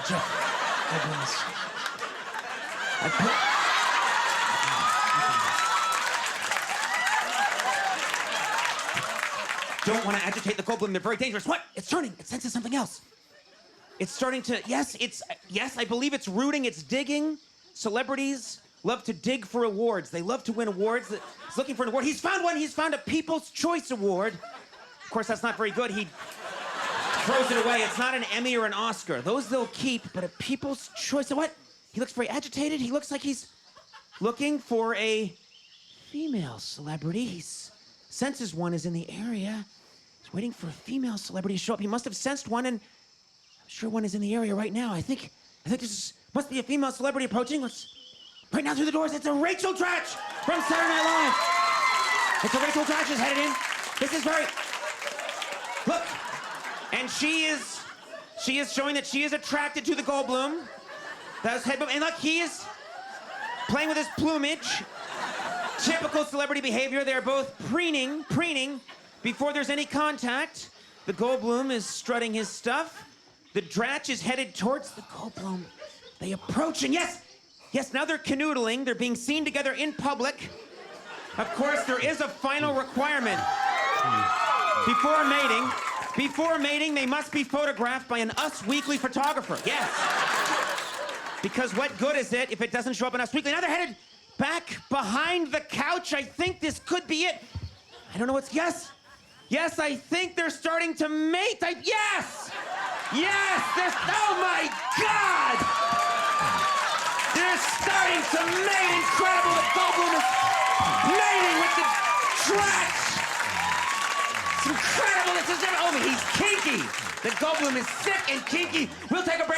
Don't want to agitate the Goldblum. They're very dangerous. What? It's turning. It senses something else. It's starting to... Yes, I believe it's rooting. It's digging. Celebrities love to dig for awards. They love to win awards. He's looking for an award. He's found one. He's found a People's Choice Award. Of course, that's not very good. He throws it away. It's not an Emmy or an Oscar. Those they'll keep, but a People's Choice... What? He looks very agitated. He looks like he's looking for a female celebrity. He senses one is in the area. He's waiting for a female celebrity to show up. He must have sensed one, and I'm sure one is in the area right now. I think must be a female celebrity approaching. Right now through the doors, it's a Rachel Dratch from Saturday Night Live. It's a Rachel Dratch is headed in. This is very... Look, and she is showing that she is attracted to the Goldblum. That's head, and look, he is playing with his plumage. Typical celebrity behavior. They're both preening before there's any contact. The Goldblum is strutting his stuff. The Dratch is headed towards the Goldblum. They approach, and yes, now they're canoodling. They're being seen together in public. Of course, there is a final requirement. Before mating, they must be photographed by an Us Weekly photographer. Yes. Because what good is it if it doesn't show up in Us Weekly? Now they're headed back behind the couch. I think this could be it. I don't know what's... Yes, I think they're starting to mate. Yes! Oh my God! They're starting to mate. Incredible. The Goldblum is mating with the Dratch. It's incredible. This is... Oh, he's kinky. The Goldblum is sick and kinky. We'll take a break.